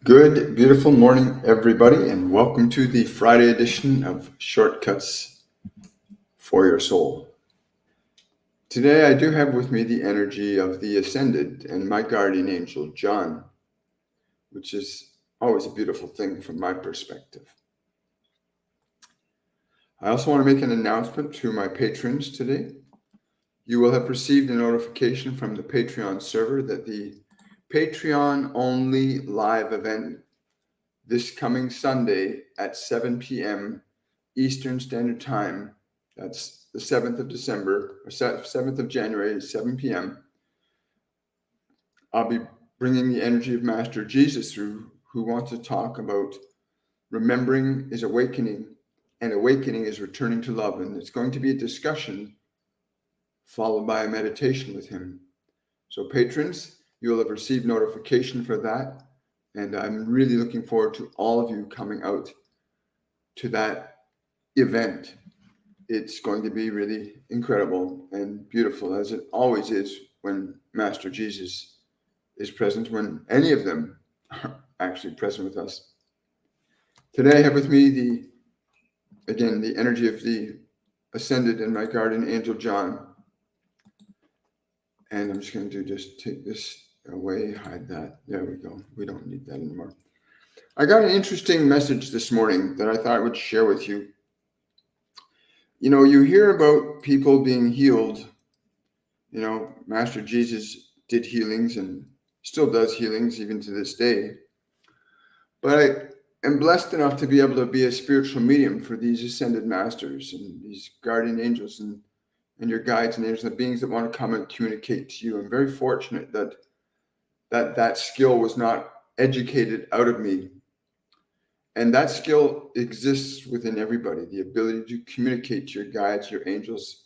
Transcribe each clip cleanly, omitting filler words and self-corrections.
Good, beautiful morning, everybody, and welcome to the Friday edition of Shortcuts for Your Soul. Today, I do have with me the energy of the Ascended and my guardian angel, John, which is always a beautiful thing from my perspective. I also want to make an announcement to my patrons today. You will have received a notification from the Patreon server that the Patreon-only live event this coming Sunday at 7 p.m. Eastern Standard Time, that's the 7th of December, or 7th of January, 7 p.m., I'll be bringing the energy of Master Jesus through, who wants to talk about remembering is awakening, and awakening is returning to love. And it's going to be a discussion followed by a meditation with him. So patrons, you will have received notification for that. And I'm really looking forward to all of you coming out to that event. It's going to be really incredible and beautiful, as it always is when Master Jesus is present, when any of them are actually present with us. Today I have with me the energy of the Ascended and my guardian angel, John. And I'm just going to just take this away, hide that. There we go. We don't need that anymore. I got an interesting message this morning that I thought I would share with you. You know, you hear about people being healed. You know, Master Jesus did healings and still does healings even to this day. But I am blessed enough to be able to be a spiritual medium for these ascended masters and these guardian angels and your guides and angels, the beings that want to come and communicate to you. I'm very fortunate that skill was not educated out of me. And that skill exists within everybody, the ability to communicate to your guides, your angels,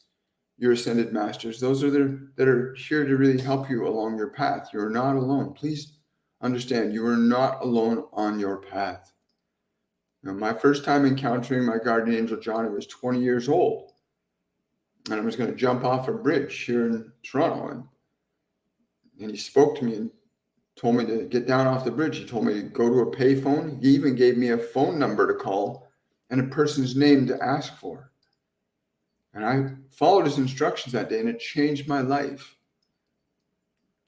your ascended masters. Those are that are here to really help you along your path. You're not alone. Please understand, you are not alone on your path. Now, my first time encountering my guardian angel, John, I was 20 years old. And I was going to jump off a bridge here in Toronto. And he spoke to me and told me to get down off the bridge. He told me to go to a payphone. He even gave me a phone number to call and a person's name to ask for. And I followed his instructions that day, and it changed my life.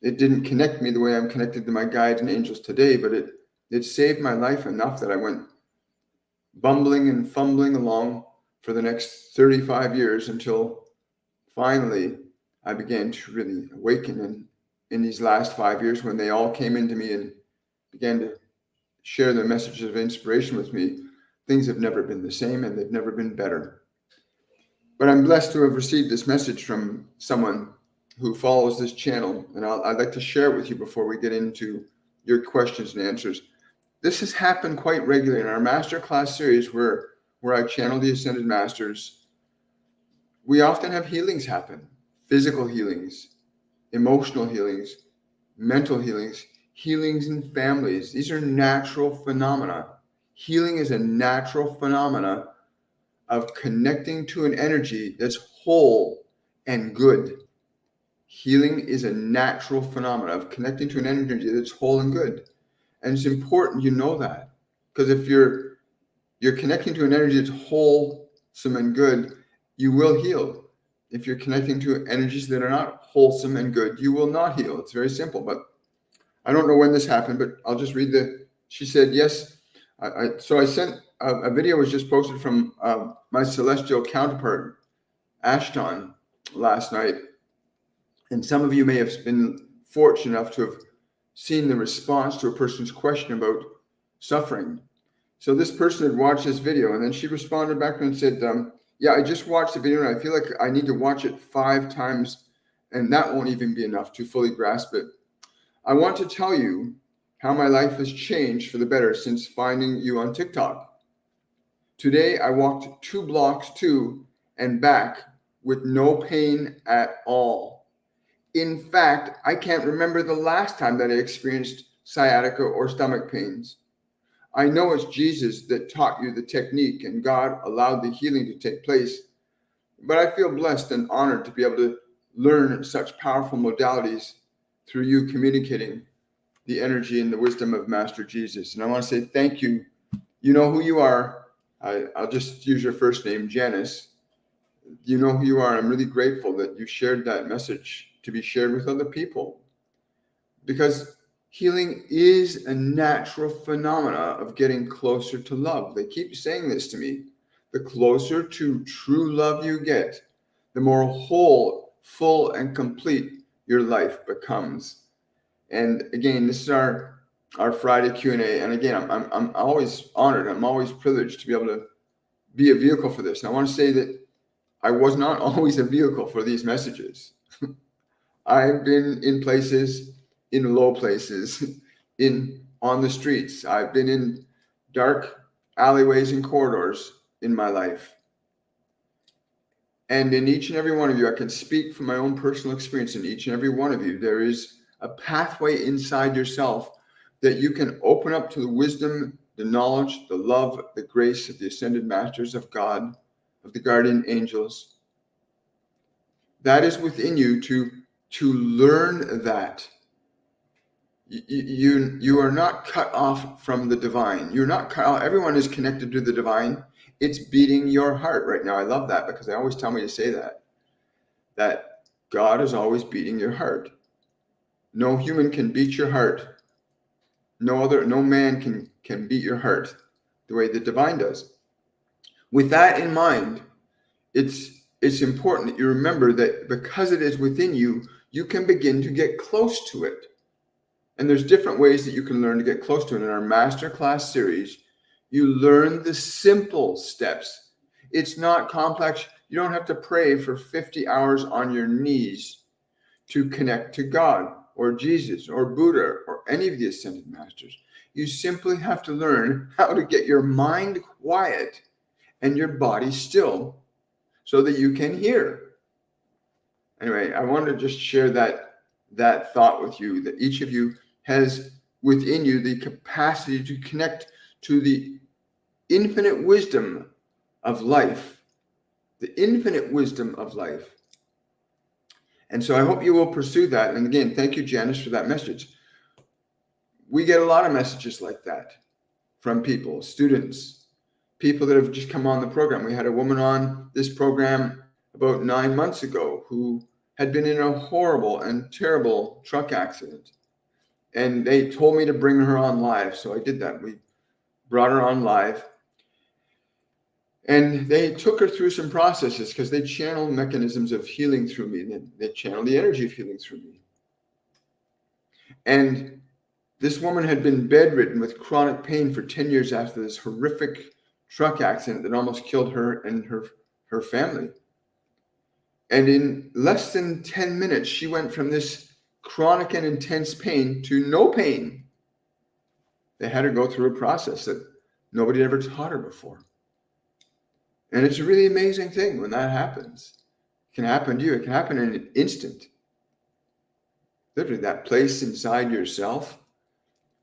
It didn't connect me the way I'm connected to my guides and angels today, but it saved my life enough that I went bumbling and fumbling along for the next 35 years until finally I began to really awaken. And in these last 5 years, when they all came into me and began to share their messages of inspiration with me, things have never been the same and they've never been better. But I'm blessed to have received this message from someone who follows this channel, and I'd like to share it with you before we get into your questions and answers. This has happened quite regularly in our Masterclass series where I channel the Ascended Masters. We often have healings happen, physical healings, emotional healings, mental healings, healings in families. These are natural phenomena. Healing is a natural phenomena of connecting to an energy that's whole and good. Healing is a natural phenomena of connecting to an energy that's whole and good. And it's important you know that, because if you're connecting to an energy that's wholesome and good, you will heal. If you're connecting to energies that are not wholesome and good, you will not heal. It's very simple, but I don't know when this happened, but I'll just read she said, yes. So I sent a video was just posted from my celestial counterpart, Ashton, last night. And some of you may have been fortunate enough to have seen the response to a person's question about suffering. So this person had watched this video, and then she responded back and said, yeah, I just watched the video and I feel like I need to watch it 5 times, and that won't even be enough to fully grasp it. I want to tell you how my life has changed for the better since finding you on TikTok. Today, I walked 2 blocks to and back with no pain at all. In fact, I can't remember the last time that I experienced sciatica or stomach pains. I know it's Jesus that taught you the technique and God allowed the healing to take place, but I feel blessed and honored to be able to learn such powerful modalities through you communicating the energy and the wisdom of Master Jesus. And I want to say thank you. You know who you are. I'll just use your first name, Janice. You know who you are. I'm really grateful that you shared that message to be shared with other people, because healing is a natural phenomena of getting closer to love. They keep saying this to me. The closer to true love you get, the more whole, full, and complete your life becomes. And again, this is our Friday Q&A. And again, I'm always honored. I'm always privileged to be able to be a vehicle for this. And I want to say that I was not always a vehicle for these messages. I've been in places, in low places, on the streets. I've been in dark alleyways and corridors in my life. And in each and every one of you, I can speak from my own personal experience. In each and every one of you, there is a pathway inside yourself that you can open up to the wisdom, the knowledge, the love, the grace of the ascended masters of God, of the guardian angels. That is within you to learn that. You are not cut off from the divine. You're not cut off. Everyone is connected to the divine. It's beating your heart right now. I love that, because they always tell me to say that God is always beating your heart. No human can beat your heart. No man can beat your heart the way the divine does. With that in mind, it's important that you remember that because it is within you, you can begin to get close to it. And there's different ways that you can learn to get close to it. In our Masterclass series, you learn the simple steps. It's not complex. You don't have to pray for 50 hours on your knees to connect to God or Jesus or Buddha or any of the ascended masters. You simply have to learn how to get your mind quiet and your body still so that you can hear. Anyway, I wanted to just share that thought with you, that each of you has within you the capacity to connect to the infinite wisdom of life, the infinite wisdom of life. And so I hope you will pursue that. And again, thank you, Janice, for that message. We get a lot of messages like that from people, students, people that have just come on the program. We had a woman on this program about 9 months ago who had been in a horrible and terrible truck accident. And they told me to bring her on live. So I did that. We brought her on live. And they took her through some processes because they channeled mechanisms of healing through me. They channeled the energy of healing through me. And this woman had been bedridden with chronic pain for 10 years after this horrific truck accident that almost killed her and her family. And in less than 10 minutes, she went from this chronic and intense pain to no pain. They had her go through a process that nobody had ever taught her before. And it's a really amazing thing when that happens. It can happen to you. It can happen in an instant. Literally, that place inside yourself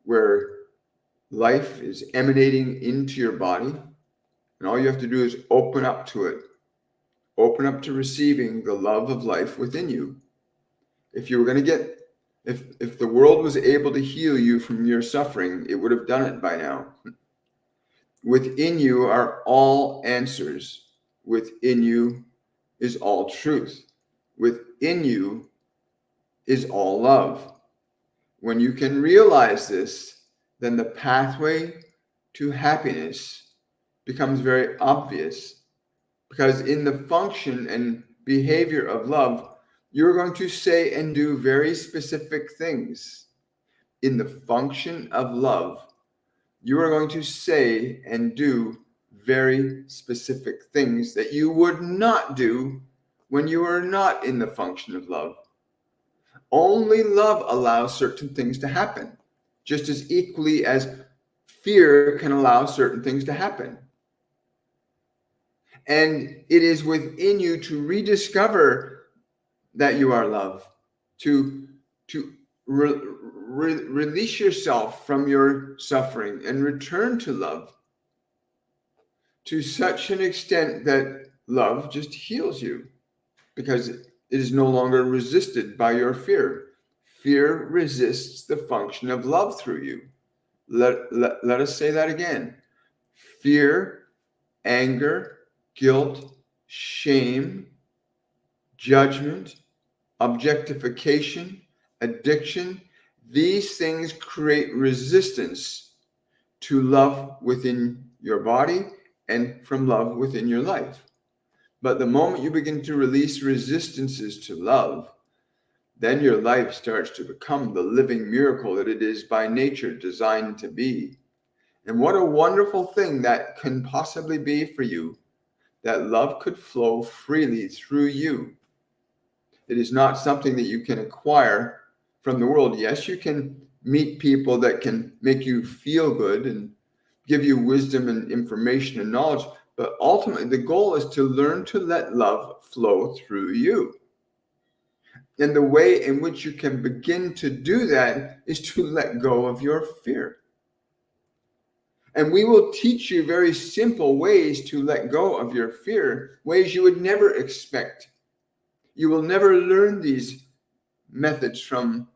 where life is emanating into your body, and all you have to do is open up to it. Open up to receiving the love of life within you. If you were going to if the world was able to heal you from your suffering, it would have done it by now. Within you are all answers. Within you is all truth. Within you is all love. When you can realize this, then the pathway to happiness becomes very obvious, because in the function and behavior of love, you're going to say and do very specific things. In the function of love, you are going to say and do very specific things that you would not do when you are not in the function of love. Only love allows certain things to happen, just as equally as fear can allow certain things to happen. And it is within you to rediscover that you are love, to release yourself from your suffering and return to love to such an extent that love just heals you, because it is no longer resisted by your fear. Fear resists the function of love through you. Let us say that again. Fear, anger, guilt, shame, judgment, objectification, addiction, these things create resistance to love within your body and from love within your life. But the moment you begin to release resistances to love, then your life starts to become the living miracle that it is by nature designed to be. And what a wonderful thing that can possibly be for you, that love could flow freely through you. It is not something that you can acquire from the world. Yes, you can meet people that can make you feel good and give you wisdom and information and knowledge, but ultimately the goal is to learn to let love flow through you. And the way in which you can begin to do that is to let go of your fear. And we will teach you very simple ways to let go of your fear, ways you would never expect. You will never learn these methods from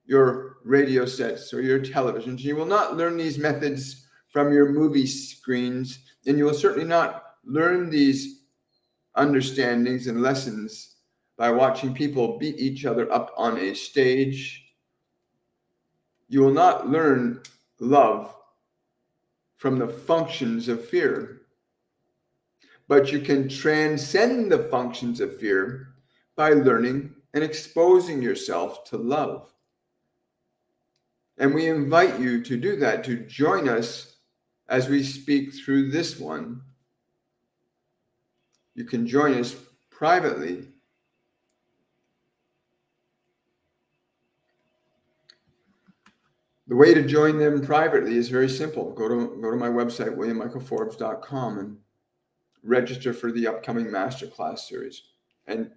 your radio sets or your televisions. You will not learn these methods from your movie screens, and you will certainly not learn these understandings and lessons by watching people beat each other up on a stage. You will not learn love from the functions of fear, but you can transcend the functions of fear by learning and exposing yourself to love. And we invite you to do that, to join us as we speak through this one. You can join us privately. The way to join them privately is very simple. Go to my website, williammichaelforbes.com, and register for the upcoming Masterclass series and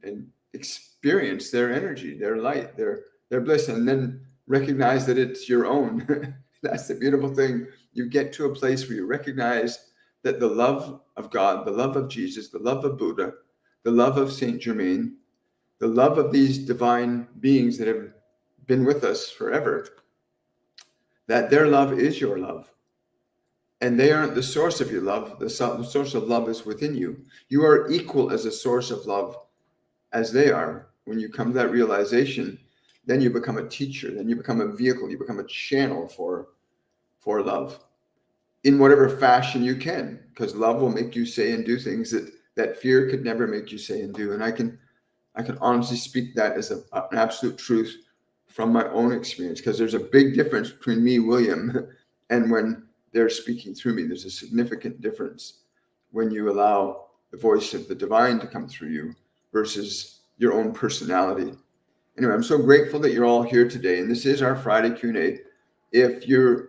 experience their energy, their light, their bliss, and then recognize that it's your own. That's the beautiful thing. You get to a place where you recognize that the love of God, the love of Jesus, the love of Buddha, the love of Saint Germain, the love of these divine beings that have been with us forever, that their love is your love. And they aren't the source of your love. The source of love is within you. You are equal as a source of love as they are. When you come to that realization, then you become a teacher, then you become a vehicle, you become a channel for love in whatever fashion you can, because love will make you say and do things that fear could never make you say and do. And I can honestly speak that as an absolute truth from my own experience, because there's a big difference between me, William, and when they're speaking through me. There's a significant difference when you allow the voice of the divine to come through you versus your own personality. Anyway, I'm so grateful that you're all here today, and this is our Friday Q&A. If you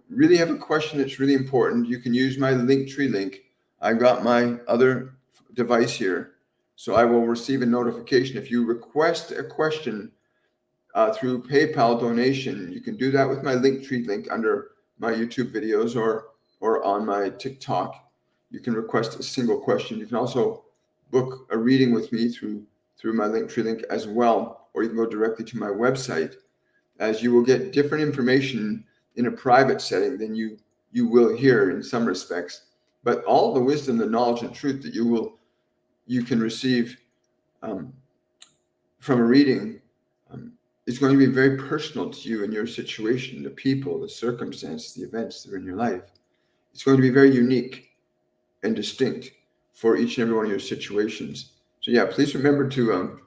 really have a question that's really important, you can use my Linktree link. I got my other device here, so I will receive a notification. If you request a question through PayPal donation, you can do that with my Linktree link under my YouTube videos or on my TikTok. You can request a single question. You can also book a reading with me through my Linktree link as well, or you can go directly to my website, as you will get different information in a private setting than you will here in some respects. But all the wisdom, the knowledge, and truth that you can receive from a reading is going to be very personal to you and your situation, the people, the circumstances, the events that are in your life. It's going to be very unique and distinct for each and every one of your situations. So yeah, please remember to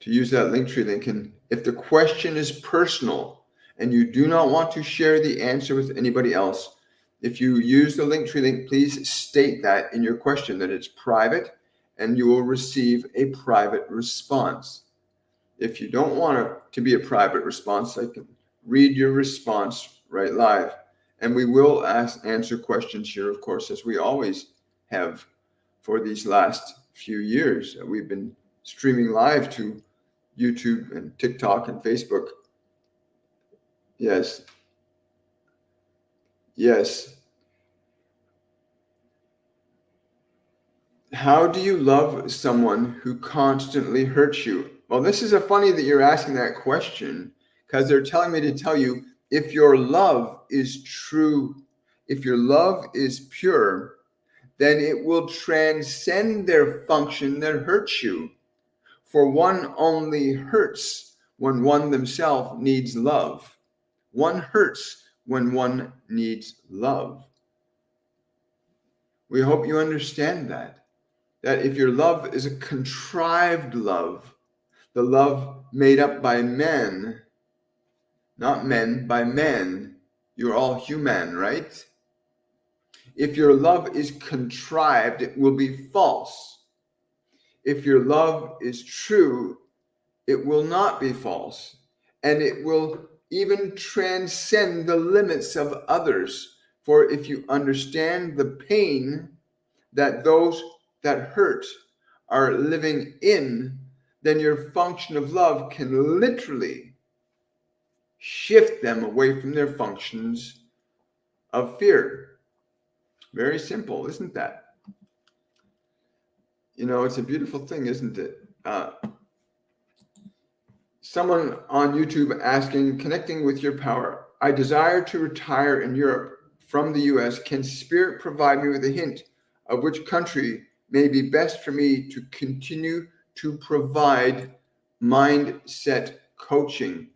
use that Linktree link. And if the question is personal and you do not want to share the answer with anybody else, if you use the Linktree link, please state that in your question, that it's private, and you will receive a private response. If you don't want it to be a private response, I can read your response right live. And we will answer questions here, of course, as we always have for these last few years. We've been streaming live to YouTube and TikTok and Facebook. Yes. Yes. How do you love someone who constantly hurts you? Well, this is a funny that you're asking that question, because they're telling me to tell you, if your love is true, if your love is pure, then it will transcend their function that hurts you. For one only hurts when one themselves needs love. One hurts when one needs love. We hope you understand that if your love is a contrived love, the love made up by men, not men, by men, you're all human, right? If your love is contrived, it will be false. If your love is true, it will not be false. And it will even transcend the limits of others. For if you understand the pain that those that hurt are living in, then your function of love can literally shift them away from their functions of fear. Very simple, isn't that? You know, it's a beautiful thing, isn't it? Someone on YouTube asking, connecting with your power. I desire to retire in Europe from the US. Can Spirit provide me with a hint of which country may be best for me to continue to provide mindset coaching?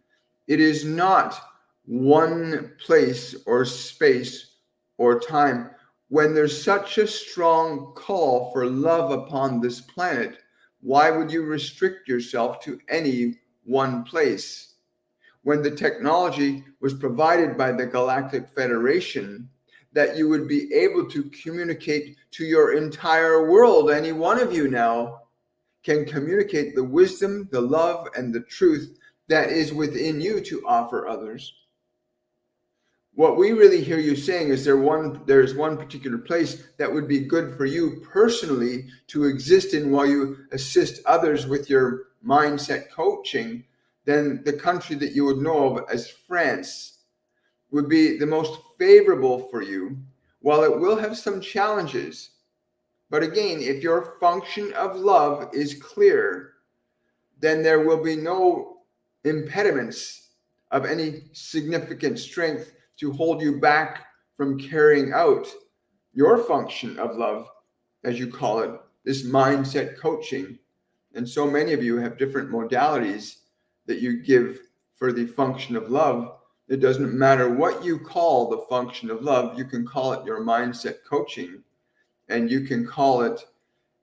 It is not one place or space or time. When there's such a strong call for love upon this planet, why would you restrict yourself to any one place? When the technology was provided by the Galactic Federation, that you would be able to communicate to your entire world. Any one of you now can communicate the wisdom, the love, and the truth that is within you to offer others. What we really hear you saying is there's one particular place that would be good for you personally to exist in while you assist others with your mindset coaching. Then the country that you would know of as France would be the most favorable for you, while it will have some challenges. But again, if your function of love is clear, then there will be no impediments of any significant strength to hold you back from carrying out your function of love, as you call it, this mindset coaching. And so many of you have different modalities that you give for the function of love. It doesn't matter what you call the function of love. You can call it your mindset coaching, and you can call it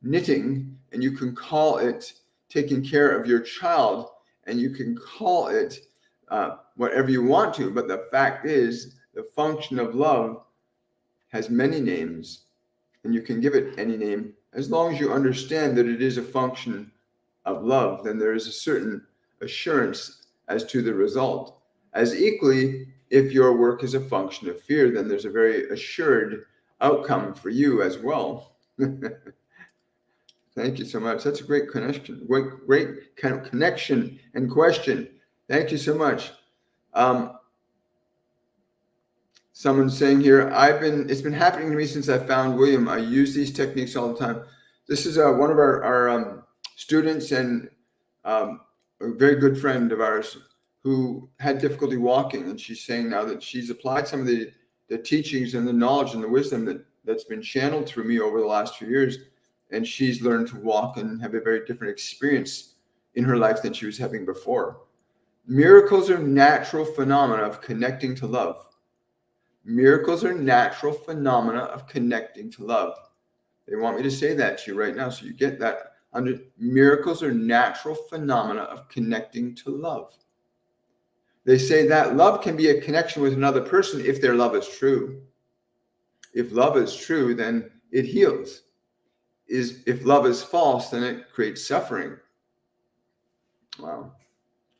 knitting, and you can call it taking care of your child, and you can call it whatever you want to. But the fact is, the function of love has many names, and you can give it any name. As long as you understand that it is a function of love, then there is a certain assurance as to the result. As equally, if your work is a function of fear, then there's a very assured outcome for you as well. Thank you so much. That's a great connection. Great kind of connection and question. Thank you so much. Someone's saying here, it's been happening to me since I found William. I use these techniques all the time. This is one of our students and a very good friend of ours who had difficulty walking. And she's saying now that she's applied some of the teachings and the knowledge and the wisdom that's been channeled through me over the last few years. And she's learned to walk and have a very different experience in her life than she was having before. Miracles are natural phenomena of connecting to love. Miracles are natural phenomena of connecting to love. They want me to say that to you right now, so you get that. Miracles are natural phenomena of connecting to love. They say that love can be a connection with another person if their love is true. If love is true, then it heals. If love is false, then it creates suffering. Wow.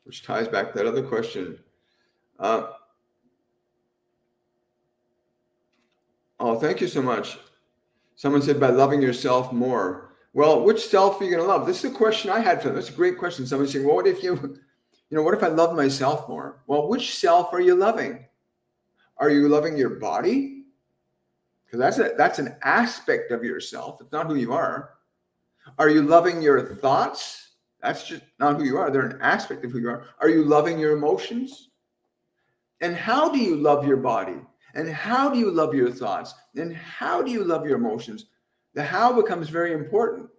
Which ties back to that other question. Oh, thank you so much. Someone said by loving yourself more. Well, which self are you going to love? This is a question I had for them. That's a great question. Someone saying, well, what if what if I love myself more? Well, which self are you loving? Are you loving your body? Because that's an aspect of yourself. It's not who you are. Are you loving your thoughts? That's just not who you are. They're an aspect of who you are. Are you loving your emotions? And how do you love your body? And how do you love your thoughts? And how do you love your emotions? The how becomes very important.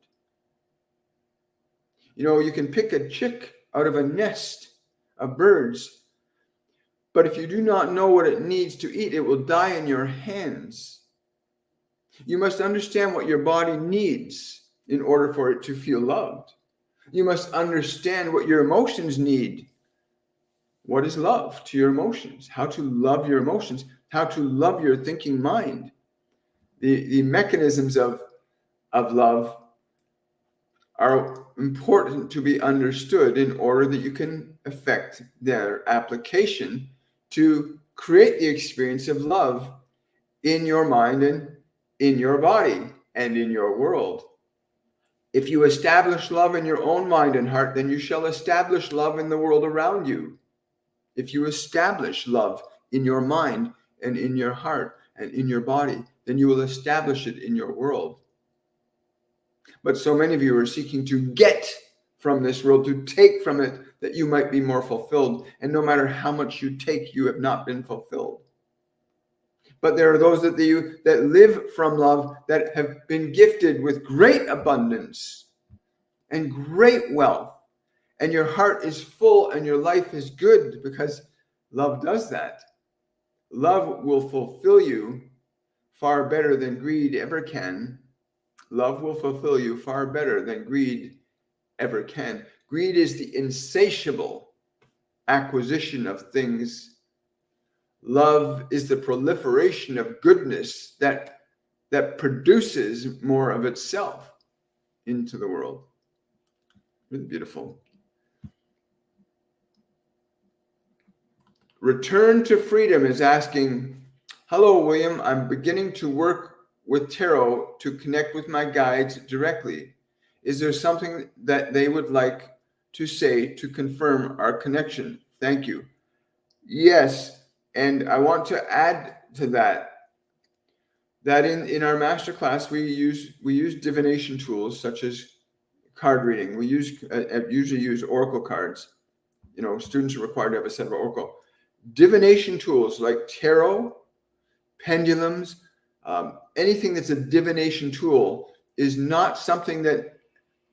You know, you can pick a chick out of a nest of birds, but if you do not know what it needs to eat, it will die in your hands. You must understand what your body needs in order for it to feel loved. You must understand what your emotions need. What is love to your emotions? How to love your emotions? How to love your thinking mind? The mechanisms of love are important to be understood in order that you can affect their application to create the experience of love in your mind and in your body and in your world. If you establish love in your own mind and heart, then you shall establish love in the world around you. If you establish love in your mind and in your heart and in your body, then you will establish it in your world. But so many of you are seeking to get from this world, to take from it, that you might be more fulfilled. And no matter how much you take, you have not been fulfilled. But there are those that live from love, that have been gifted with great abundance and great wealth. And your heart is full and your life is good, because love does that. Love will fulfill you far better than greed ever can. Love will fulfill you far better than greed ever can. Greed is the insatiable acquisition of things. Love is the proliferation of goodness that produces more of itself into the world. Really beautiful. Return to Freedom is asking, hello, William. I'm beginning to work with tarot to connect with my guides directly. Is there something that they would like to say to confirm our connection? Thank you. Yes, and I want to add to that in our masterclass we use divination tools such as card reading. We usually use oracle cards. You know, students are required to have a set of oracle. Divination tools like tarot, pendulums, anything that's a divination tool is not something that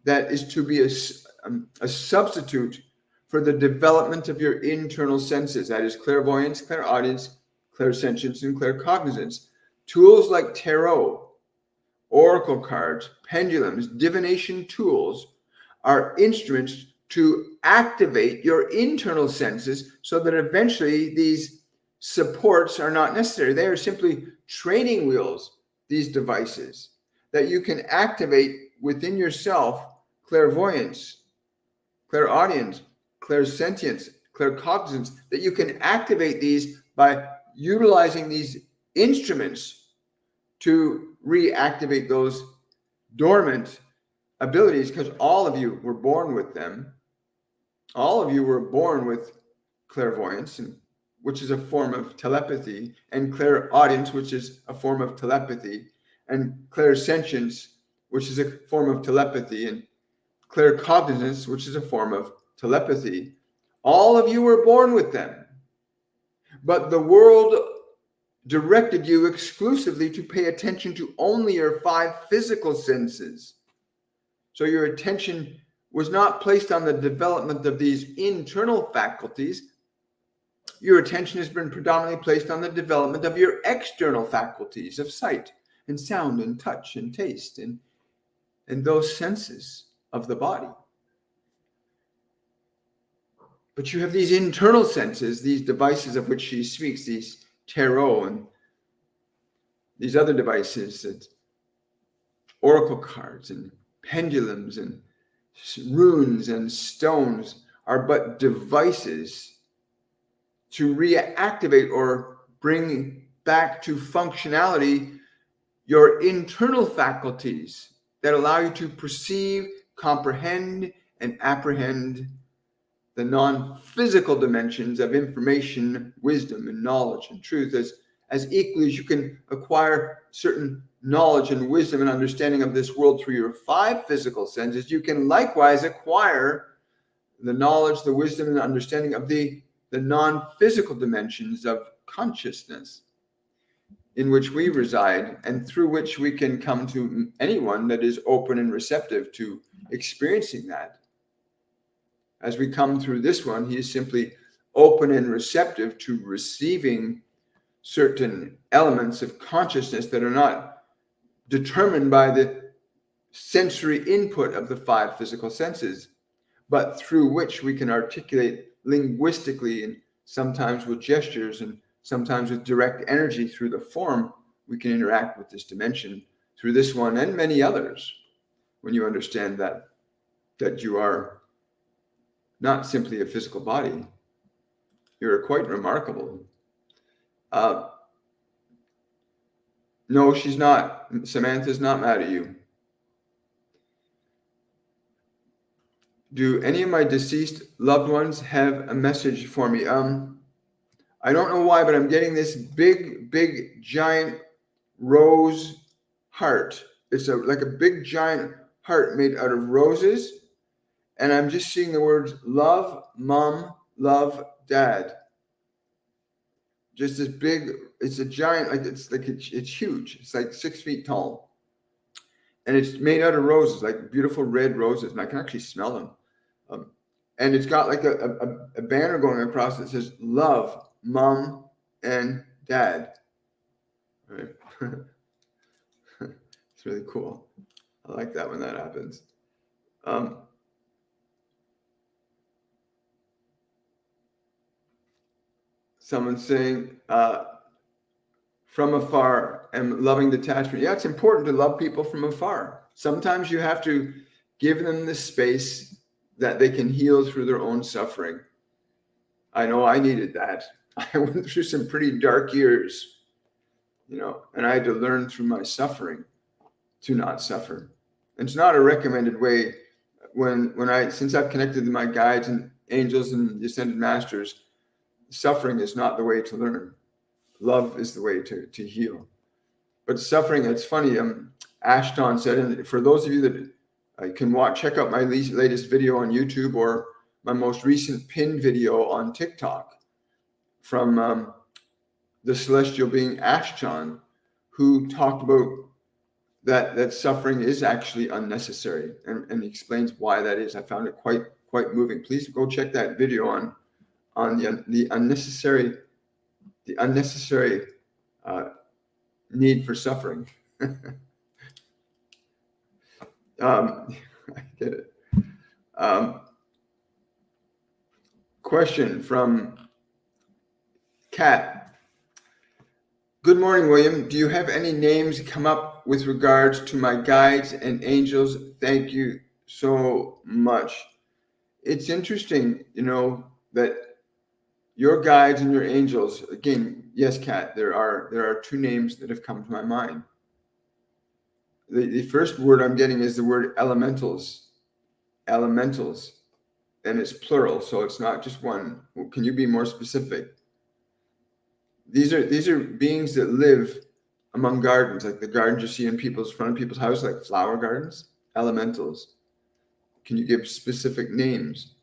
is to be a substitute for the development of your internal senses. That is clairvoyance, clairaudience, clairsentience, and claircognizance. Tools like tarot, oracle cards, pendulums, divination tools are instruments to activate your internal senses so that eventually these supports are not necessary. They are simply training wheels, these devices, that you can activate within yourself: clairvoyance, clairaudience, clairsentience, claircognizance, that you can activate these by utilizing these instruments to reactivate those dormant abilities, because all of you were born with them. All of you were born with clairvoyance, which is a form of telepathy, and clairaudience, which is a form of telepathy, and clairsentience, which is a form of telepathy, and claircognizance, which is a form of telepathy. All of you were born with them. But the world directed you exclusively to pay attention to only your 5 physical senses. So your attention was not placed on the development of these internal faculties. Your attention has been predominantly placed on the development of your external faculties of sight and sound and touch and taste and those senses of the body. But you have these internal senses, these devices of which she speaks, these tarot and these other devices, that oracle cards and pendulums and runes and stones are but devices to reactivate or bring back to functionality your internal faculties that allow you to perceive, comprehend, and apprehend the non-physical dimensions of information, wisdom, and knowledge and truth as equally as you can acquire certain knowledge and wisdom and understanding of this world through your 5 physical senses, you can likewise acquire the knowledge, the wisdom, and the understanding of the non-physical dimensions of consciousness in which we reside, and through which we can come to anyone that is open and receptive to experiencing that. As we come through this one, he is simply open and receptive to receiving certain elements of consciousness that are not determined by the sensory input of the 5 physical senses, but through which we can articulate linguistically, and sometimes with gestures and sometimes with direct energy through the form. We can interact with this dimension through this one and many others when you understand that you are not simply a physical body. You're quite remarkable. No, she's not. Samantha's not mad at you. Do any of my deceased loved ones have a message for me? I don't know why, but I'm getting this big, giant rose heart. It's like a big, giant heart made out of roses. And I'm just seeing the words love, mom, love, dad. Just this big, it's a giant, it's huge. It's like 6 feet tall. And it's made out of roses, like beautiful red roses. And I can actually smell them. And it's got like a banner going across that says love, mom, and dad. Right? It's really cool. I like that when that happens. Someone's saying, from afar and loving detachment. Yeah, it's important to love people from afar. Sometimes you have to give them the space that they can heal through their own suffering. I know I needed that. I went through some pretty dark years, and I had to learn through my suffering to not suffer. And it's not a recommended way since I've connected to my guides and angels and the ascended masters. Suffering is not the way to learn. Love is the way to heal. But suffering, it's funny. Ashton said, and for those of you that can check out my latest video on YouTube or my most recent pinned video on TikTok from the celestial being Ashton, who talked about that suffering is actually unnecessary, and he explains why that is. I found it quite moving. Please go check that video on the unnecessary need for suffering. I get it. Question from Kat. Good morning, William. Do you have any names come up with regards to my guides and angels? Thank you so much. It's interesting, that your guides and your angels, again, yes, Kat, there are 2 names that have come to my mind. The first word I'm getting is the word elementals, and it's plural, so it's not just one. Can you be more specific? These are beings that live among gardens, like the gardens you see in front of people's houses, like flower gardens. Elementals. Can you give specific names?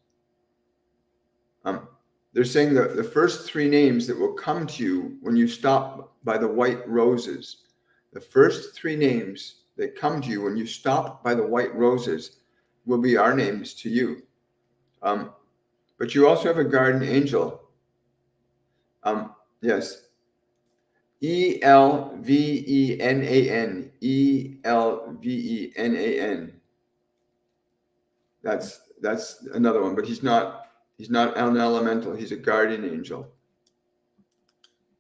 They're saying that the first 3 names that will come to you when you stop by the white roses, the first 3 names that come to you when you stop by the white roses will be our names to you. But you also have a guardian angel. Yes. Elvenan. Elvenan. That's another one, but he's not an elemental. He's a guardian angel.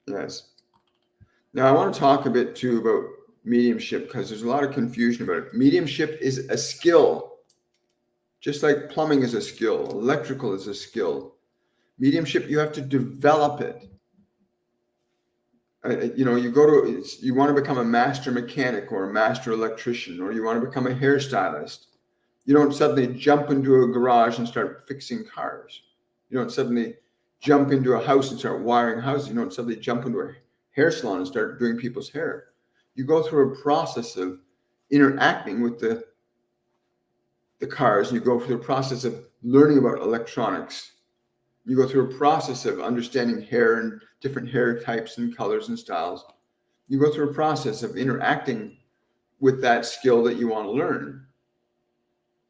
Yes. Now I want to talk a bit too about mediumship, because there's a lot of confusion about it. Mediumship is a skill. Just like plumbing is a skill, electrical is a skill. Mediumship, you have to develop it. You want to become a master mechanic or a master electrician, or you want to become a hairstylist. You don't suddenly jump into a garage and start fixing cars. You don't suddenly jump into a house and start wiring houses. You don't suddenly jump into a hair salon and start doing people's hair. You go through a process of interacting with the cars. You go through the process of learning about electronics. You go through a process of understanding hair and different hair types and colors and styles. You go through a process of interacting with that skill that you want to learn.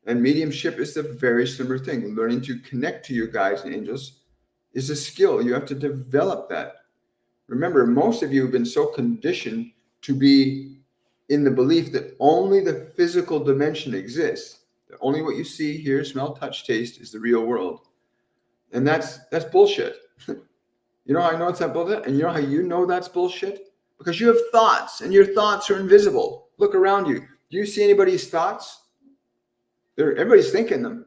And mediumship is a very similar thing. Learning to connect to your guides and angels is a skill. You have to develop that. Remember, most of you have been so conditioned to be in the belief that only the physical dimension exists. That only what you see, hear, smell, touch, taste is the real world. And that's bullshit. You know how I know it's that bullshit? And you know how you know that's bullshit? Because you have thoughts, and your thoughts are invisible. Look around you. Do you see anybody's thoughts? Everybody's thinking them.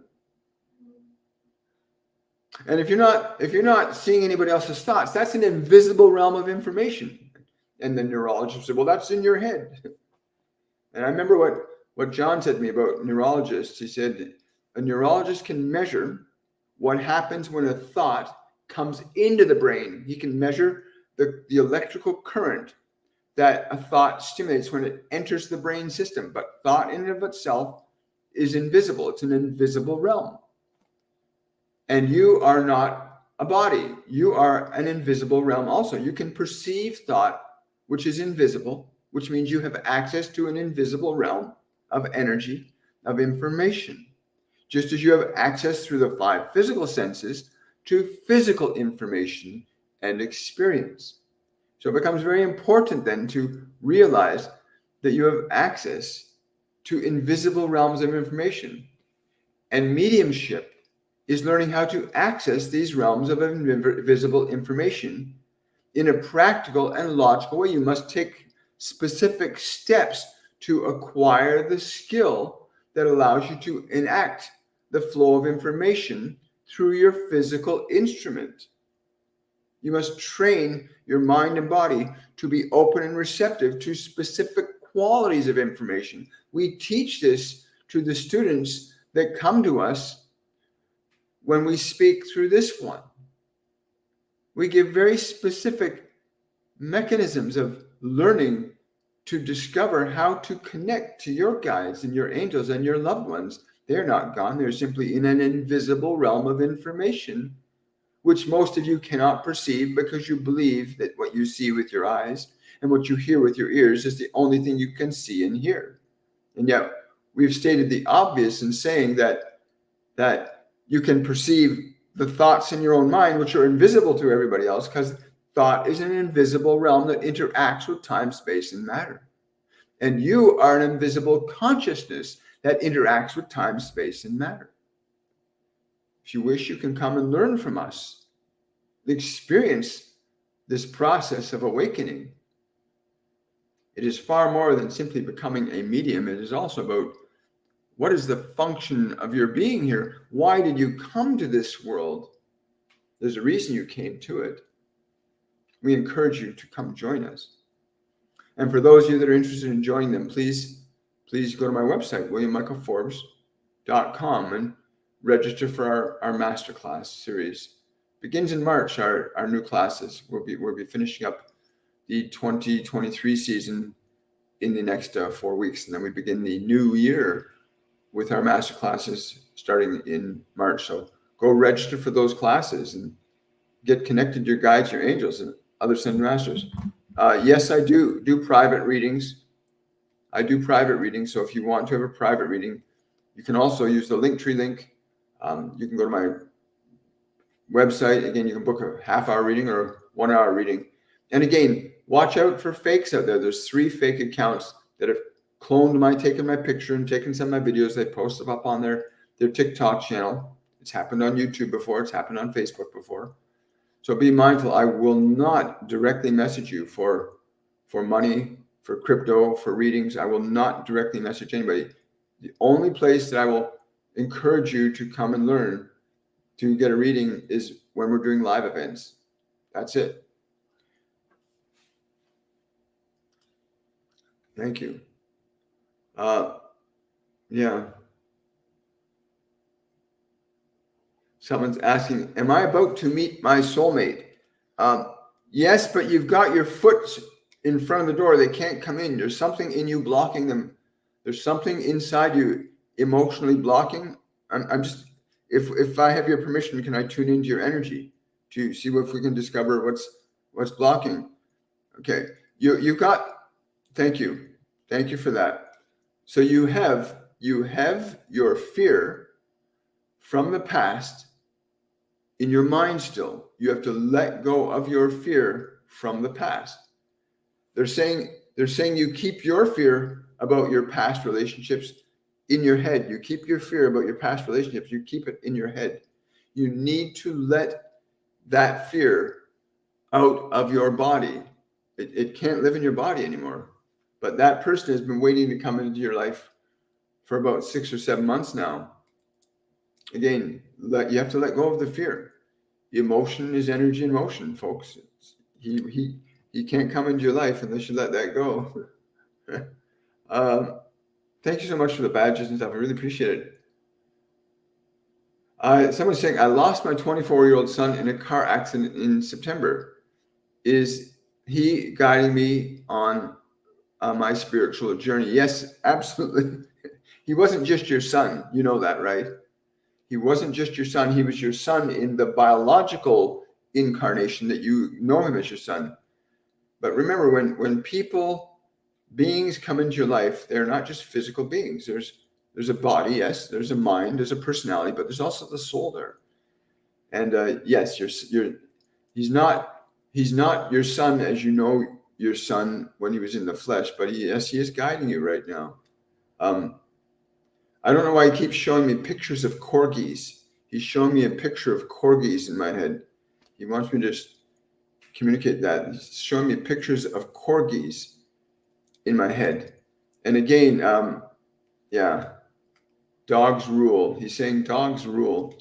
And if you're not seeing anybody else's thoughts, that's an invisible realm of information. And the neurologist said, well, that's in your head. And I remember what John said to me about neurologists. He said, a neurologist can measure what happens when a thought comes into the brain. He can measure the electrical current that a thought stimulates when it enters the brain system. But thought in and of itself is invisible. It's an invisible realm. And you are not a body. You are an invisible realm also. You can perceive thought, which is invisible, which means you have access to an invisible realm of energy, of information. Just as you have access through the 5 physical senses to physical information and experience. So it becomes very important then to realize that you have access to invisible realms of information. And mediumship is learning how to access these realms of invisible information in a practical and logical way. You must take specific steps to acquire the skill that allows you to enact the flow of information through your physical instrument. You must train your mind and body to be open and receptive to specific qualities of information. We teach this to the students that come to us when we speak through this one. We give very specific mechanisms of learning to discover how to connect to your guides and your angels and your loved ones. They're not gone. They're simply in an invisible realm of information, which most of you cannot perceive because you believe that what you see with your eyes and what you hear with your ears is the only thing you can see and hear. And yet we've stated the obvious in saying that you can perceive the thoughts in your own mind, which are invisible to everybody else, because thought is an invisible realm that interacts with time, space, and matter. And you are an invisible consciousness that interacts with time, space, and matter. If you wish, you can come and learn from us, experience this process of awakening. It is far more than simply becoming a medium. It is also about what is the function of your being here? Why did you come to this world? There's a reason you came to it. We encourage you to come join us. And for those of you that are interested in joining them, please go to my website, williammichaelforbes.com, and register for our Masterclass series. Begins in March, our new classes. We'll be finishing up the 2023 season in the next 4 weeks, and then we begin the new year with our Masterclasses starting in March. So go register for those classes and get connected to your guides, your angels, and other Ascended Masters. Yes, I do private readings. I do private readings. So if you want to have a private reading, you can also use the Linktree link. You can go to my website. Again, you can book a half-hour reading or a 1 hour reading. And again, watch out for fakes out there. There's 3 fake accounts that have taken my picture and taken some of my videos. They post them up on their TikTok channel. It's happened on YouTube before. It's happened on Facebook before. So be mindful. I will not directly message you for money, for crypto, for readings. I will not directly message anybody. The only place that I will encourage you to come and learn to get a reading is when we're doing live events. That's it. Thank you. Yeah. Someone's asking, am I about to meet my soulmate? Yes, but you've got your foot in front of the door. They can't come in. There's something in you blocking them. There's something inside you emotionally blocking. I'm just, if I have your permission, can I tune into your energy to see if we can discover what's blocking? Okay, you've got. Thank you for that. So you have your fear from the past in your mind still. You have to let go of your fear from the past. They're saying you keep your fear about your past relationships in your head. You keep your fear about your past relationships. You keep it in your head. You need to let that fear out of your body. It can't live in your body anymore. But that person has been waiting to come into your life for about 6 or 7 months now. Again, you have to let go of the fear. The emotion is energy in motion, folks. He can't come into your life unless you let that go. Thank you so much for the badges and stuff. I really appreciate it. Someone's saying, I lost my 24-year-old son in a car accident in September. Is he guiding me on my spiritual journey? Yes, absolutely. He wasn't just your son. You know that, right? He wasn't just your son. He was your son in the biological incarnation that you know him as your son. But remember, when beings come into your life, they're not just physical beings. There's a body, yes. There's a mind. There's a personality, but there's also the soul there. And yes, he's not your son as you know your son when he was in the flesh, but he is guiding you right now. I don't know why he keeps showing me pictures of corgis. He's showing me a picture of corgis in my head. He wants me to just communicate that. He's showing me pictures of corgis in my head. And again, dogs rule. He's saying dogs rule.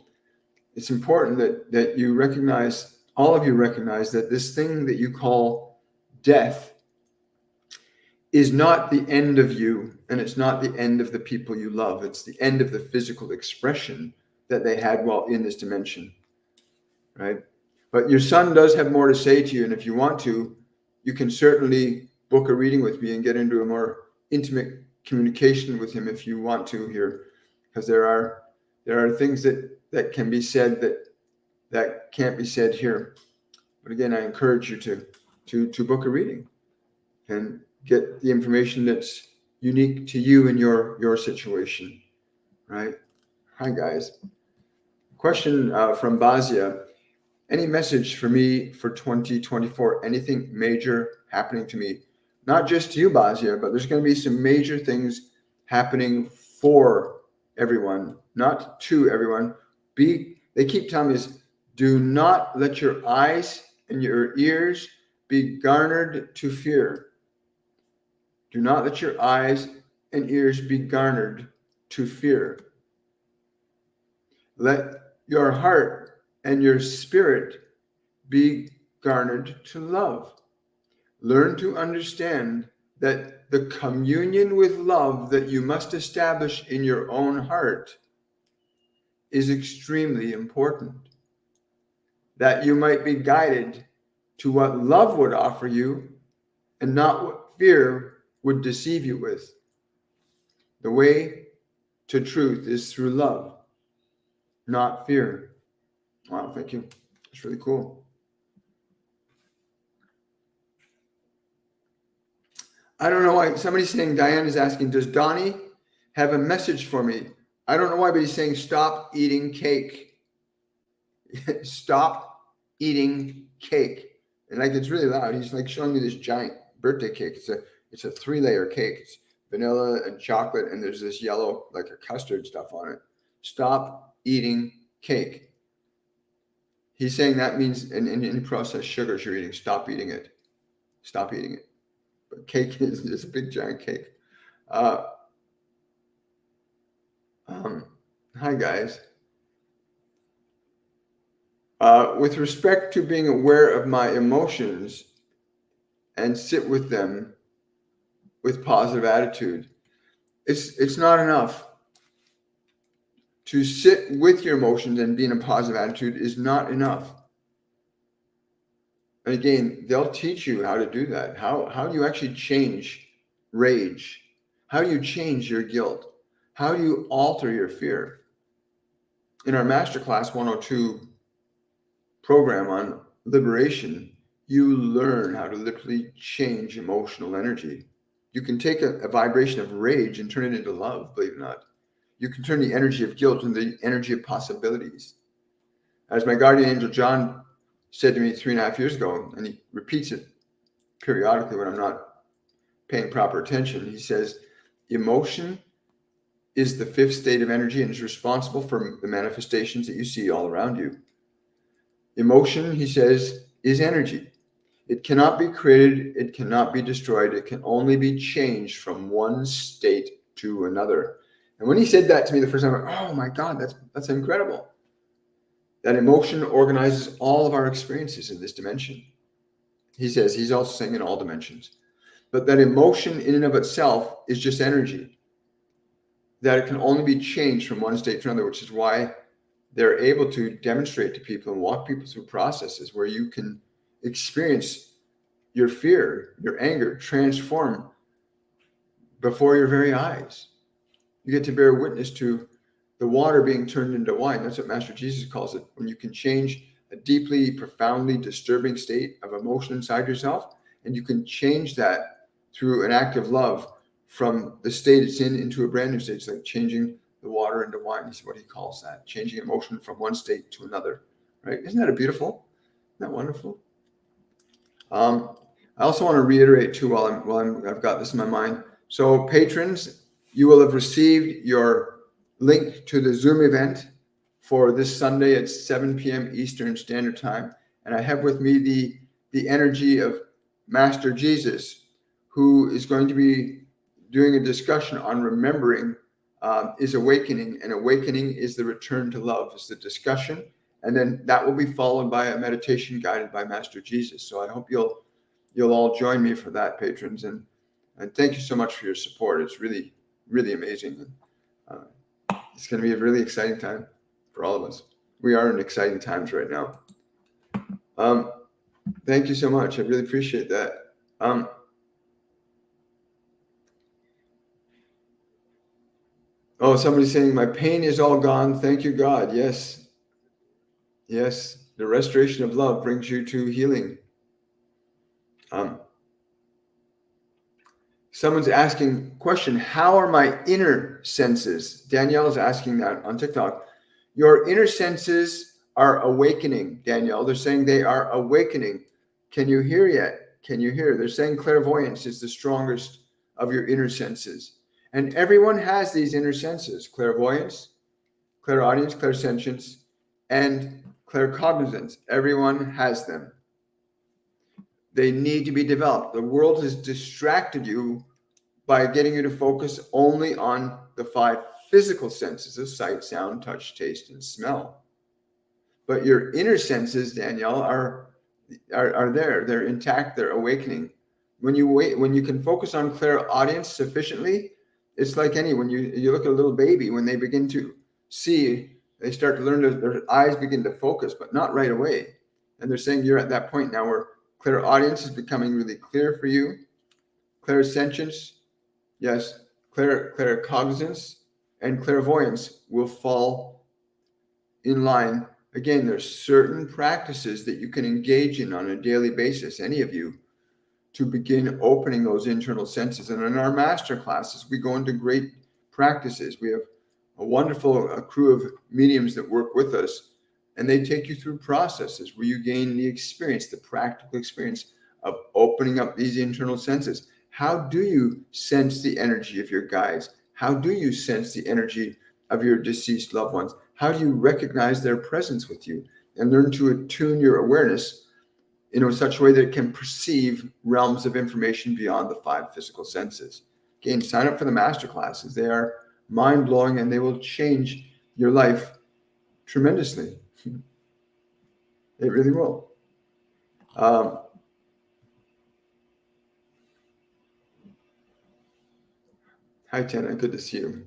It's important that you recognize, all of you recognize, that this thing that you call death is not the end of you, and it's not the end of the people you love. It's the end of the physical expression that they had while in this dimension, right? But your son does have more to say to you, and if you want to, you can certainly book a reading with me and get into a more intimate communication with him if you want to here, because there are things that can be said that can't be said here. But again, I encourage you to book a reading and get the information that's unique to you and your situation, right? Hi, guys. Question from Bazia. Any message for me for 2024? Anything major happening to me? Not just to you, Bazia, but there's going to be some major things happening for everyone, not to everyone. They keep telling me, do not let your eyes and your ears be garnered to fear. Do not let your eyes and ears be garnered to fear. Let your heart and your spirit be garnered to love. Learn to understand that the communion with love that you must establish in your own heart is extremely important. That you might be guided to what love would offer you and not what fear would deceive you with. The way to truth is through love, not fear. Wow, thank you. It's really cool. I don't know why. Somebody's saying, Diane is asking, does Donnie have a message for me? I don't know why, but he's saying, stop eating cake. Stop eating cake. And like, it's really loud. He's like showing me this giant birthday cake. It's a 3-layer cake. It's vanilla and chocolate, and there's this yellow, like a custard stuff on it. Stop eating cake. He's saying that means in any processed sugars you're eating, stop eating it. Stop eating it. But cake is a big giant cake. Hi, guys. With respect to being aware of my emotions and sit with them with positive attitude, it's not enough. To sit with your emotions and be in a positive attitude is not enough. And again, they'll teach you how to do that. How do you actually change rage? How do you change your guilt? How do you alter your fear? In our Masterclass 102 program on liberation, you learn how to literally change emotional energy. You can take a vibration of rage and turn it into love, believe it or not. You can turn the energy of guilt into the energy of possibilities. As my guardian angel John said to me 3.5 years ago, and he repeats it periodically when I'm not paying proper attention, he says, emotion is the fifth state of energy and is responsible for the manifestations that you see all around you. Emotion, he says, is energy. It cannot be created. It cannot be destroyed. It can only be changed from one state to another. And when he said that to me the first time, I went, oh my God, that's incredible. That emotion organizes all of our experiences in this dimension. He says he's also saying in all dimensions. But that emotion in and of itself is just energy. That it can only be changed from one state to another, which is why they're able to demonstrate to people and walk people through processes where you can experience your fear, your anger, transform before your very eyes. You get to bear witness to the water being turned into wine. That's what Master Jesus calls it. When you can change a deeply, profoundly disturbing state of emotion inside yourself, and you can change that through an act of love from the state it's in into a brand new state. It's like changing the water into wine is what he calls that. Changing emotion from one state to another, right? Isn't that beautiful? Isn't that wonderful? I also want to reiterate too, I've got this in my mind. So patrons, you will have received your link to the Zoom event for this Sunday at 7 p.m. Eastern Standard Time. And I have with me the energy of Master Jesus, who is going to be doing a discussion on remembering is awakening, and awakening is the return to love, is the discussion. And then that will be followed by a meditation guided by Master Jesus. So I hope you'll all join me for that, patrons. And thank you so much for your support. It's really, really amazing. It's going to be a really exciting time for all of us. We are in exciting times right now. Thank you so much. I really appreciate that. Oh, somebody's saying my pain is all gone. Thank you, God. Yes. Yes. The restoration of love brings you to healing. Someone's asking question, how are my inner senses? Danielle is asking that on TikTok. Your inner senses are awakening, Danielle. They're saying they are awakening. Can you hear yet? Can you hear? They're saying clairvoyance is the strongest of your inner senses. And everyone has these inner senses: clairvoyance, clairaudience, clairsentience, and claircognizance. Everyone has them. They need to be developed. The world has distracted you by getting you to focus only on the 5 physical senses of sight, sound, touch, taste, and smell. But your inner senses, Danielle, are there. They're intact. They're awakening. When you can focus on clairaudience sufficiently, it's like when you look at a little baby, when they begin to see, they start to learn their eyes begin to focus, but not right away. And they're saying you're at that point now where clairaudience is becoming really clear for you. Clairsentience, yes, claircognizance and clairvoyance will fall in line. Again, there's certain practices that you can engage in on a daily basis, any of you, to begin opening those internal senses. And in our master classes, we go into great practices. We have a wonderful crew of mediums that work with us, and they take you through processes where you gain the experience, the practical experience of opening up these internal senses. How do you sense the energy of your guides? How do you sense the energy of your deceased loved ones? How do you recognize their presence with you and learn to attune your awareness in such a way that it can perceive realms of information beyond the 5 physical senses? Again, sign up for the masterclasses. They are mind-blowing, and they will change your life tremendously. It really will. Hi, Tana. Good to see you.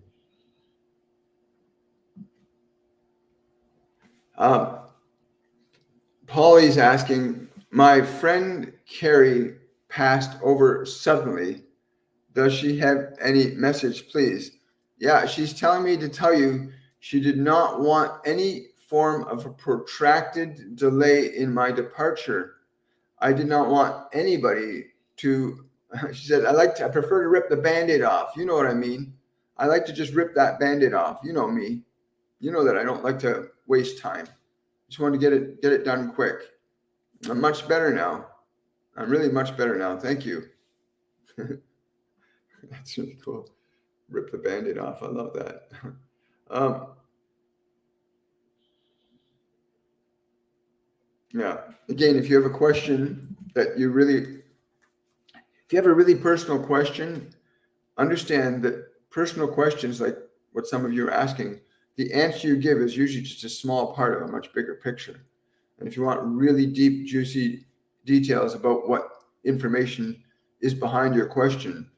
Polly's asking, My friend Carrie passed over suddenly. Does she have any message, please? Yeah, she's telling me to tell you she did not want any form of a protracted delay in my departure. I did not want anybody to, she said, I prefer to rip the Band-Aid off. You know what I mean? I like to just rip that Band-Aid off. You know me. You know that I don't like to waste time. Just want to get it done quick. I'm much better now. I'm really much better now. Thank you. That's really cool. Rip the Band-Aid off. I love that. Yeah. Again, if you have a question that if you have a really personal question, understand that personal questions like what some of you are asking, the answer you give is usually just a small part of a much bigger picture. And if you want really deep, juicy details about what information is behind your question,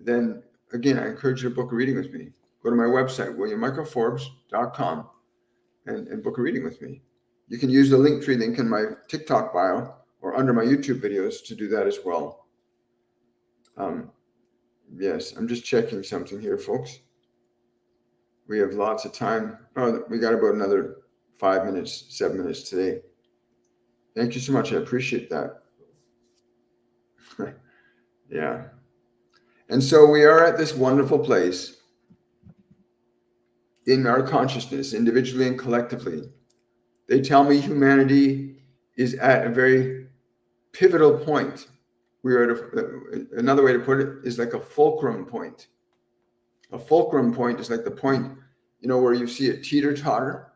then again, I encourage you to book a reading with me. Go to my website, williammichaelforbes.com, and book a reading with me. You can use the Linktree link in my TikTok bio or under my YouTube videos to do that as well. Yes, I'm just checking something here, folks. We have lots of time. Oh, we got about another 5 minutes, 7 minutes today. Thank you so much. I appreciate that. Yeah. And so we are at this wonderful place in our consciousness, individually and collectively. They tell me humanity is at a very pivotal point. We are at another way to put it is like a fulcrum point. A fulcrum point is like the point, where you see a teeter-totter,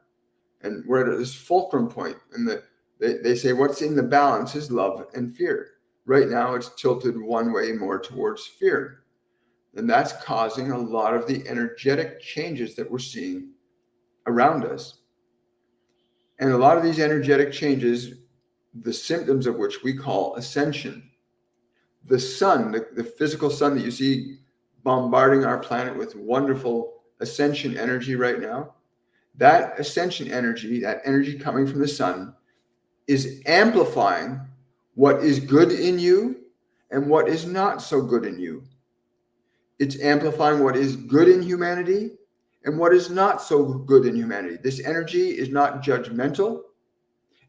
and we're at this fulcrum point. And they say what's in the balance is love and fear. Right now, it's tilted one way more towards fear. And that's causing a lot of the energetic changes that we're seeing around us. And a lot of these energetic changes, the symptoms of which we call ascension. The sun, the physical sun that you see bombarding our planet with wonderful ascension energy right now, that ascension energy, that energy coming from the sun, is amplifying what is good in you and what is not so good in you. It's amplifying what is good in humanity and what is not so good in humanity. This energy is not judgmental.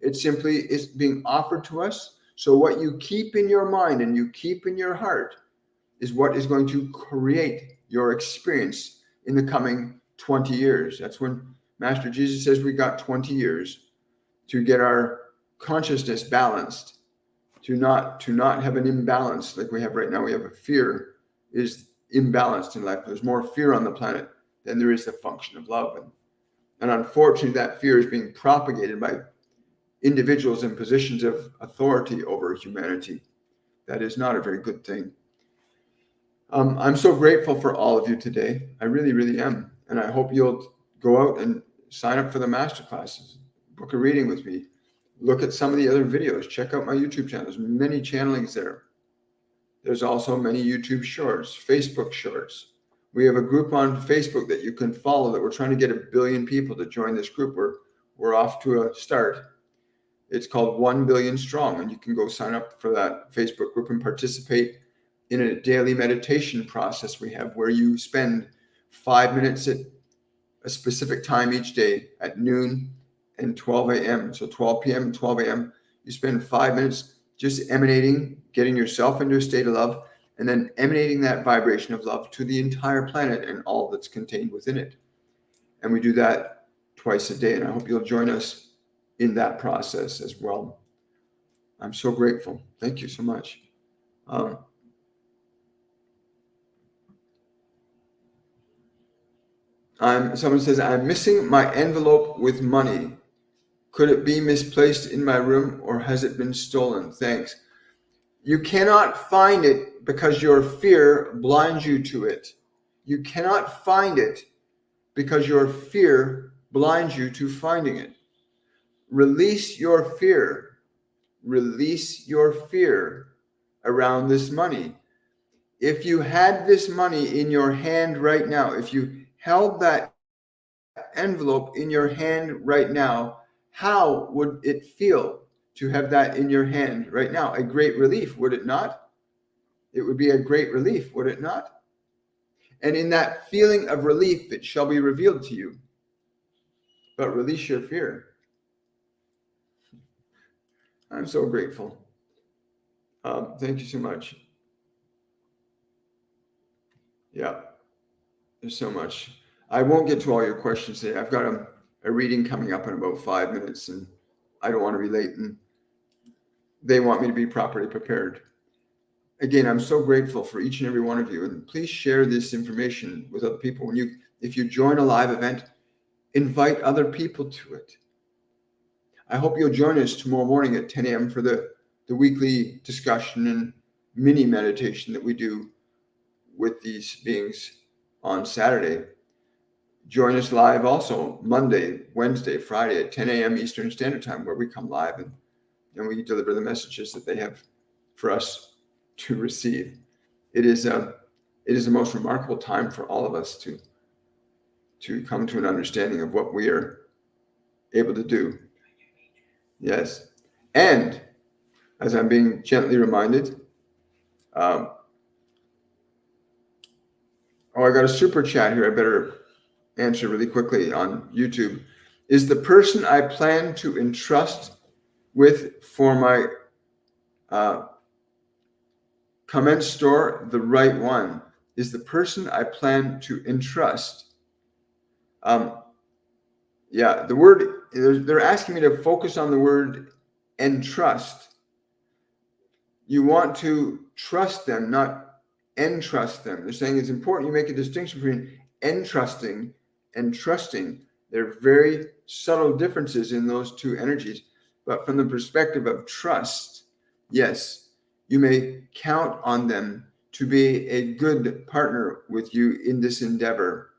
It simply is being offered to us. So what you keep in your mind and you keep in your heart is what is going to create your experience in the coming 20 years. That's when Master Jesus says we got 20 years to get our consciousness balanced, to not have an imbalance like we have right now. We have a fear is imbalanced in life. There's more fear on the planet than there is the function of love. And unfortunately, that fear is being propagated by individuals in positions of authority over humanity. That is not a very good thing. I'm so grateful for all of you today. I really, really am. And I hope you'll go out and sign up for the masterclasses, book a reading with me, look at some of the other videos, check out my YouTube channel. There's many channelings there. There's also many YouTube shorts, Facebook shorts. We have a group on Facebook that you can follow that we're trying to get 1 billion people to join this group. We're off to a start. It's called 1 Billion Strong, and you can go sign up for that Facebook group and participate in a daily meditation process we have where you spend 5 minutes at a specific time each day at noon and 12 a.m. So 12 p.m. and 12 a.m. You spend 5 minutes just emanating, getting yourself into a state of love, and then emanating that vibration of love to the entire planet and all that's contained within it. And we do that twice a day, and I hope you'll join us in that process as well. I'm so grateful. Thank you so much. Someone says, I'm missing my envelope with money. Could it be misplaced in my room or has it been stolen? Thanks. You cannot find it because your fear blinds you to it. You cannot find it because your fear blinds you to finding it. Release your fear. Release your fear around this money. If you had this money in your hand right now, if you held that envelope in your hand right now, how would it feel? to have that in your hand right now. A great relief, would it not? It would be a great relief, would it not? And in that feeling of relief, it shall be revealed to you. But release your fear. I'm so grateful. Thank you so much. Yeah, there's so much. I won't get to all your questions today. I've got a reading coming up in about 5 minutes, and I don't want to be late, and they want me to be properly prepared. Again, I'm so grateful for each and every one of you, and please share this information with other people. If you join a live event, invite other people to it. I hope you'll join us tomorrow morning at 10 a.m. for the weekly discussion and mini meditation that we do with these beings on Saturday. Join us live also Monday, Wednesday, Friday at 10 a.m. Eastern Standard Time, where we come live and we deliver the messages that they have for us to receive. It is the most remarkable time for all of us to come to an understanding of what we are able to do. Yes. And as I'm being gently reminded, I got a super chat here. I better answer really quickly on YouTube. Is the person I plan to entrust with for my comment store the right one? Is the person I plan to entrust? Yeah, the word, they're asking me to focus on the word entrust. You want to trust them, not entrust them. They're saying it's important you make a distinction between entrusting and trusting. There are very subtle differences in those two energies. But from the perspective of trust, yes, you may count on them to be a good partner with you in this endeavor.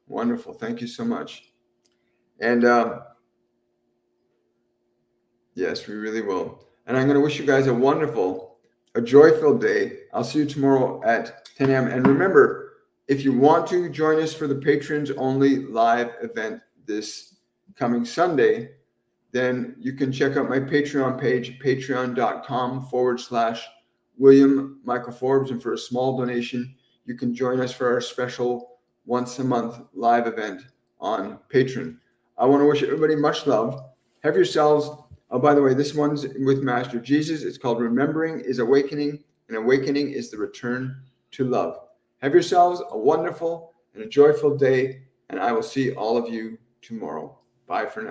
Wonderful. Thank you so much. And yes, we really will. And I'm going to wish you guys a joy-filled day. I'll see you tomorrow at 10 a.m. And remember, if you want to join us for the patrons only live event this coming Sunday, then you can check out my Patreon page, patreon.com/William Michael Forbes. And for a small donation, you can join us for our special once a month live event on Patreon. I want to wish everybody much love. Have yourselves, oh, by the way, this one's with Master Jesus. It's called Remembering is Awakening, and Awakening is the Return to Love. Have yourselves a wonderful and a joyful day, and I will see all of you tomorrow. Bye for now.